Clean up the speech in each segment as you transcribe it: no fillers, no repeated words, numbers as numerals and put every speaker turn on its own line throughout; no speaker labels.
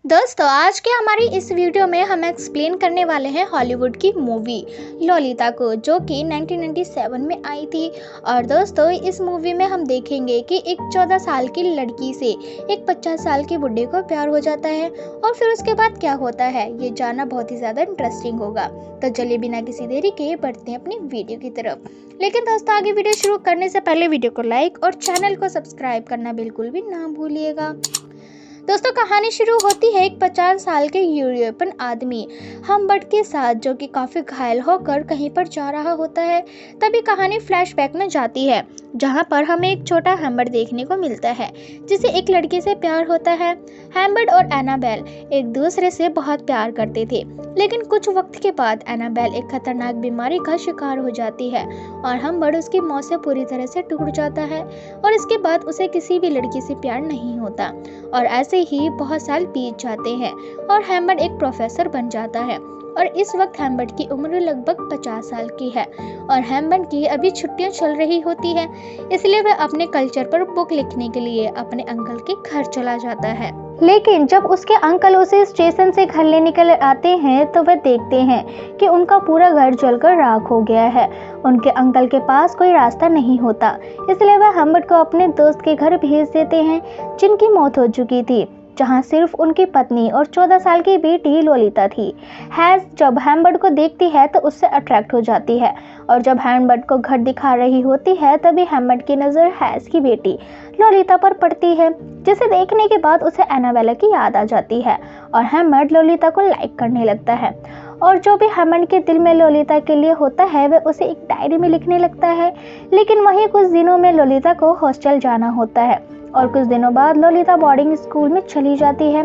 दोस्तों आज के हमारी इस वीडियो में हम एक्सप्लेन करने वाले हैं हॉलीवुड की मूवी लॉलिता को, जो कि 1997 में आई थी। और दोस्तों इस मूवी में हम देखेंगे कि एक 14 साल की लड़की से एक 50 साल के बुढ़े को प्यार हो जाता है और फिर उसके बाद क्या होता है ये जानना बहुत ही ज़्यादा इंटरेस्टिंग होगा। तो चलिए बिना किसी देरी के बढ़ते हैं अपनी वीडियो की तरफ। लेकिन दोस्तों आगे वीडियो शुरू करने से पहले वीडियो को लाइक और चैनल को सब्सक्राइब करना बिल्कुल भी ना भूलिएगा। दोस्तों कहानी शुरू होती है एक 50 साल के यूरोपियन आदमी हम्बर्ट के साथ, जो कि काफ़ी घायल होकर कहीं पर जा रहा होता है। तभी कहानी फ्लैशबैक में जाती है, जहां पर हमें एक छोटा हम्बर्ट देखने को मिलता है जिसे एक लड़की से प्यार होता है। हम्बर्ट और एनाबेल एक दूसरे से बहुत प्यार करते थे, लेकिन कुछ वक्त के बाद एनाबेल एक खतरनाक बीमारी का शिकार हो जाती है और हम्बर्ट उसकी मौत से पूरी तरह से टूट जाता है और इसके बाद उसे किसी भी लड़की से प्यार नहीं होता। और ऐसे ही बहुत साल बीत जाते हैं और हम्बर्ट एक प्रोफेसर बन जाता है। और इस वक्त हम्बर्ट की उम्र लगभग 50 साल की है और हम्बर्ट की अभी छुट्टियां चल रही होती है, इसलिए वह अपने कल्चर पर बुक लिखने के लिए अपने अंकल के घर चला जाता है। लेकिन जब उसके अंकल उसे स्टेशन से घर लेने के लिए आते हैं तो वह देखते हैं कि उनका पूरा घर जलकर राख हो गया है। उनके अंकल के पास कोई रास्ता नहीं होता, इसलिए वह हम्बर्ट को अपने दोस्त के घर भेज देते हैं, जिनकी मौत हो चुकी थी, जहां सिर्फ उनकी पत्नी और 14 साल की बेटी लॉलिता थी। हैज़ जब हम्बर्ट को देखती है तो उससे अट्रैक्ट हो जाती है और जब हम्बर्ट को घर दिखा रही होती है तभी हम्बर्ट की नज़र हैज़ की बेटी लॉलिता पर पड़ती है, जिसे देखने के बाद उसे एनाबेला की याद आ जाती है और हम्बर्ट लॉलिता को लाइक करने लगता है। और जो भी हम्बर्ट के दिल में लॉलिता के लिए होता है वह उसे एक डायरी में लिखने लगता है। लेकिन वहीं कुछ दिनों में लॉलिता को हॉस्टल जाना होता है और कुछ दिनों बाद लॉलिता बोर्डिंग स्कूल में चली जाती है,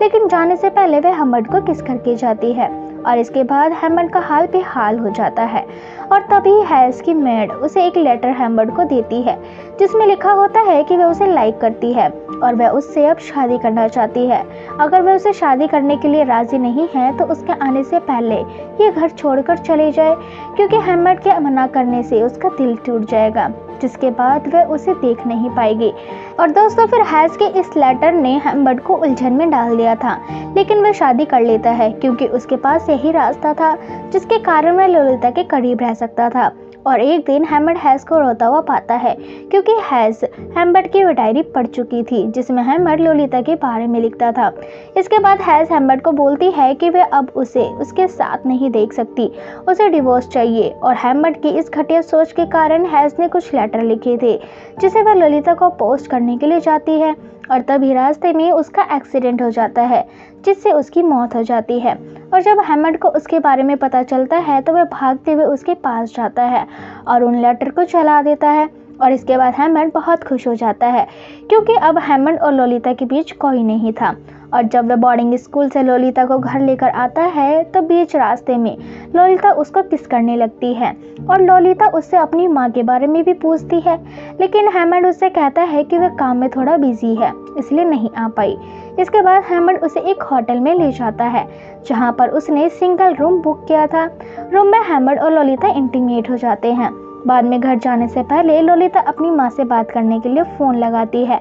लेकिन जाने से पहले वह हम्बर्ट को किस करके जाती है और इसके बाद हम्बर्ट का हाल बेहाल हो जाता है। और तभी हैज़ की मेड उसे एक लेटर हम्बर्ट को देती है, जिसमें लिखा होता है कि वह उसे लाइक करती है और वह उससे अब शादी करना चाहती है। अगर वह उसे शादी करने के लिए राजी नहीं है तो उसके आने से पहले ये घर छोड़कर चले जाए, क्योंकि हम्बर्ट के मना करने से उसका दिल टूट जाएगा, जिसके बाद वह उसे देख नहीं पाएगी। और दोस्तों फिर हैज़ के इस लेटर ने हम्बर्ट को उलझन में डाल दिया था, लेकिन वह शादी कर लेता है क्योंकि उसके पास यही रास्ता था जिसके कारण वह लॉलिता के करीब रह सकता था। और एक दिन हम्बर्ट हैज़ को रोता हुआ पाता है, क्योंकि हैज़ हम्बर्ट की वो डायरी पढ़ चुकी थी जिसमें हम्बर्ट लॉलिता के बारे में लिखता था। इसके बाद हैज़ हम्बर्ट को बोलती है कि वह अब उसे उसके साथ नहीं देख सकती, उसे डिवोर्स चाहिए। और हम्बर्ट की इस घटिया सोच के कारण हैज़ ने कुछ लेटर लिखे थे जिसे वह लॉलिता को पोस्ट करने के लिए जाती है और तभी रास्ते में उसका एक्सीडेंट हो जाता है, जिससे उसकी मौत हो जाती है। और जब हम्बर्ट को उसके बारे में पता चलता है तो वह भागते हुए उसके पास जाता है और उन लेटर को जला देता है। और इसके बाद हम्बर्ट बहुत खुश हो जाता है, क्योंकि अब हम्बर्ट और लॉलिता के बीच कोई नहीं था। और जब वह बोर्डिंग स्कूल से लॉलिता को घर लेकर आता है तो बीच रास्ते में लॉलिता उसको किस करने लगती है और लॉलिता उससे अपनी माँ के बारे में भी पूछती है, लेकिन हम्बर्ट उससे कहता है कि वह काम में थोड़ा बिजी है इसलिए नहीं आ पाई। इसके बाद हम्बर्ट उसे एक होटल में ले जाता है, जहाँ पर उसने सिंगल रूम बुक किया था। रूम में हम्बर्ट और लॉलिता इंटीमेट हो जाते हैं। बाद में घर जाने से पहले लॉलिता अपनी माँ से बात करने के लिए फ़ोन लगाती है,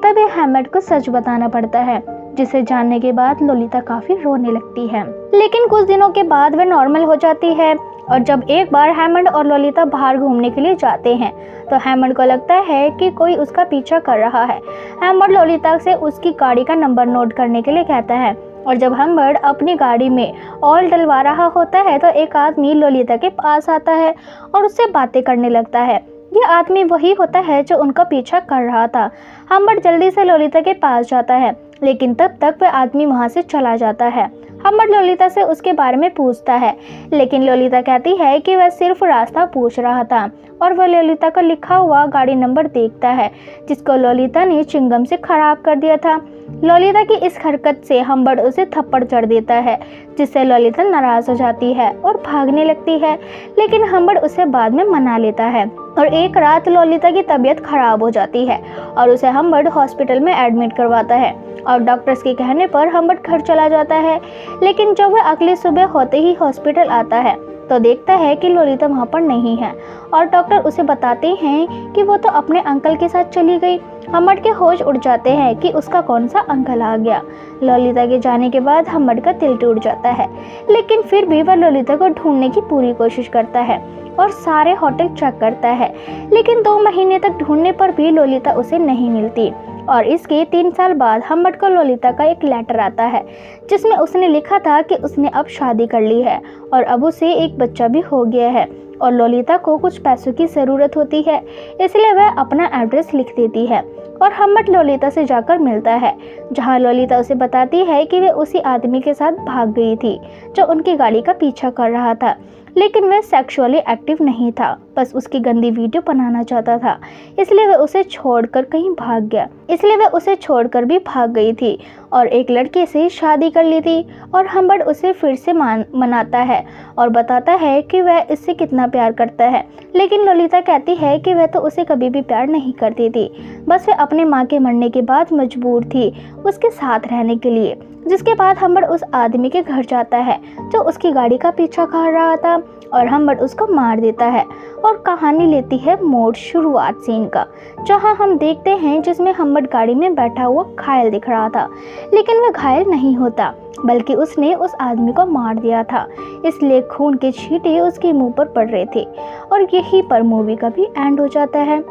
तभी हम्बर्ट को सच बताना पड़ता है, जिसे जानने के बाद लॉलिता काफ़ी रोने लगती है। लेकिन कुछ दिनों के बाद वह नॉर्मल हो जाती है। और जब एक बार हम्बर्ट और लॉलिता बाहर घूमने के लिए जाते हैं तो हम्बर्ट को लगता है कि कोई उसका पीछा कर रहा है। हम्बर्ट लॉलिता से उसकी गाड़ी का नंबर नोट करने के लिए कहता है और जब हम्बर्ट अपनी गाड़ी में ऑयल डलवा रहा होता है तो एक आदमी लॉलिता के पास आता है और उससे बातें करने लगता है। यह आदमी वही होता है जो उनका पीछा कर रहा था। हम्बर्ट जल्दी से लॉलिता के पास जाता है, लेकिन तब तक वह आदमी वहां से चला जाता है। हम्बर्ट लॉलिता से उसके बारे में पूछता है, लेकिन लॉलिता कहती है कि वह सिर्फ रास्ता पूछ रहा था और वह लॉलिता का लिखा हुआ गाड़ी नंबर देखता है, जिसको लॉलिता ने चिंगम से खराब कर दिया था। लॉलिता की इस हरकत से हम्बर्ट उसे थप्पड़ चढ़ देता है, जिससे लॉलिता नाराज हो जाती है और भागने लगती है, लेकिन हम्बर्ट उसे बाद में मना लेता है। और एक रात लॉलिता की तबीयत खराब हो जाती है और उसे हम्बर्ट हॉस्पिटल में एडमिट करवाता है और डॉक्टर्स के कहने पर हम्बर्ट घर चला जाता है। लेकिन जब वह अगली सुबह होते ही हॉस्पिटल आता है तो देखता है कि लॉलिता वहाँ पर नहीं है और डॉक्टर उसे बताते हैं कि वो तो अपने अंकल के साथ चली गई। हम्मट के होश उड़ जाते हैं कि उसका कौन सा अंकल आ गया। ललिता के जाने के बाद हम्मट का दिल टूट जाता है, लेकिन फिर भी वह ललिता को ढूंढने की पूरी कोशिश करता है और सारे होटल चेक करता है, लेकिन 2 महीने तक ढूंढने पर भी ललिता उसे नहीं मिलती। और इसके 3 साल बाद हम्मट को ललिता का एक लेटर आता है, जिसमें उसने लिखा था कि उसने अब शादी कर ली है और अब उसे एक बच्चा भी हो गया है और ललिता को कुछ पैसों की ज़रूरत होती है, इसलिए वह अपना एड्रेस लिख देती है और हम्मट ललिता से जाकर मिलता है, जहां ललिता उसे बताती है कि वह उसी आदमी के साथ भाग गई थी जो उनकी गाड़ी का पीछा कर रहा था, लेकिन वह सेक्सुअली एक्टिव नहीं था, बस उसकी गंदी वीडियो बनाना चाहता था, इसलिए वह उसे छोड़कर कहीं भाग गया। इसलिए वह उसे छोड़कर भी भाग गई थी और एक लड़के से शादी कर ली थी। और हम्मट उसे फिर से मनाता है और बताता है कि वह इससे कितना प्यार करता है, लेकिन ललिता कहती है कि वह तो उसे कभी भी प्यार नहीं करती थी, बस वह अपने माँ के मरने के बाद मजबूर थी उसके साथ रहने के लिए। जिसके बाद हम्मट उस आदमी के घर जाता है जो उसकी गाड़ी का पीछा कर रहा था और हम्मट उसको मार देता है और कहानी लेती है मोड़ शुरुआत सीन का, जहां हम देखते हैं जिसमें हम्मट गाड़ी में बैठा हुआ घायल दिख रहा था, लेकिन वह घायल नहीं होता बल्कि उसने उस आदमी को मार दिया था, इसलिए खून के छींटे उसके मुंह पर पड़ रहे थे और यहीं पर मूवी का भी एंड हो जाता है।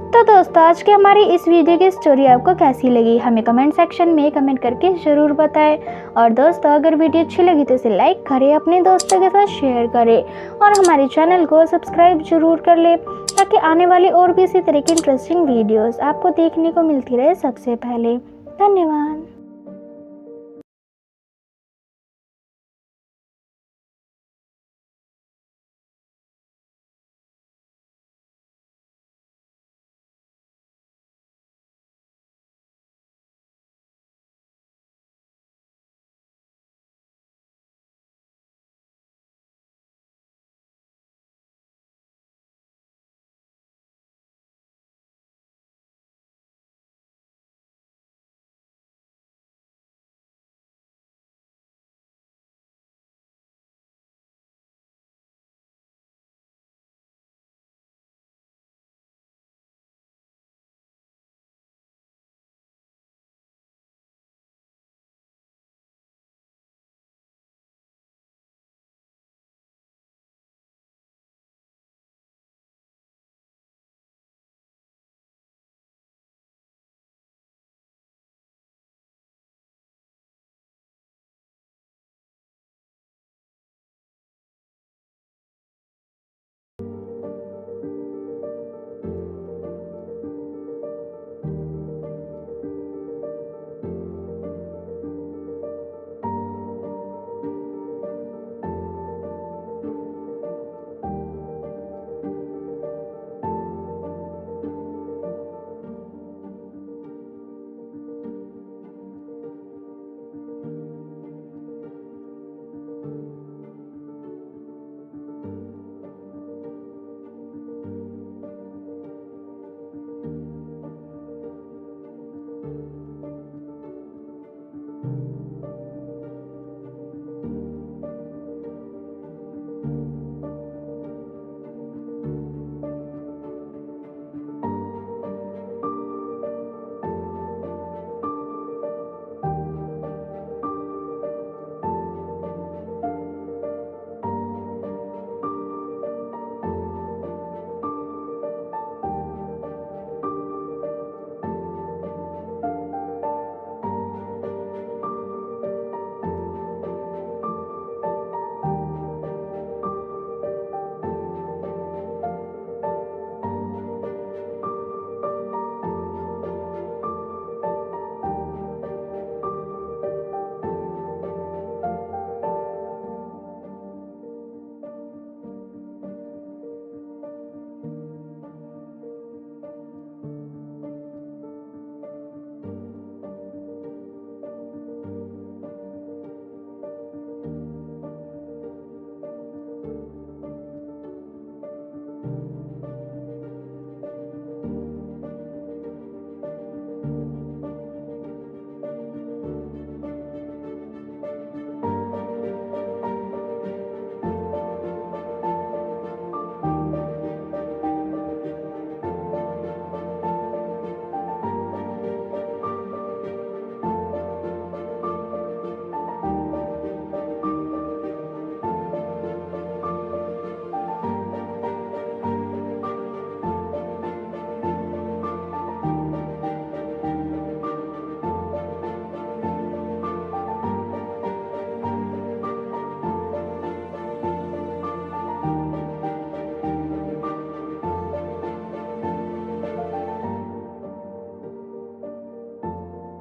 तो दोस्तों, आज की हमारी इस वीडियो की स्टोरी आपको कैसी लगी हमें कमेंट सेक्शन में कमेंट करके ज़रूर बताएं। और दोस्तों, अगर वीडियो अच्छी लगी तो इसे लाइक करें, अपने दोस्तों के साथ शेयर करें और हमारे चैनल को सब्सक्राइब जरूर कर लें, ताकि आने वाली और भी इसी तरह की इंटरेस्टिंग वीडियोस आपको देखने को मिलती रहे सबसे पहले। धन्यवाद।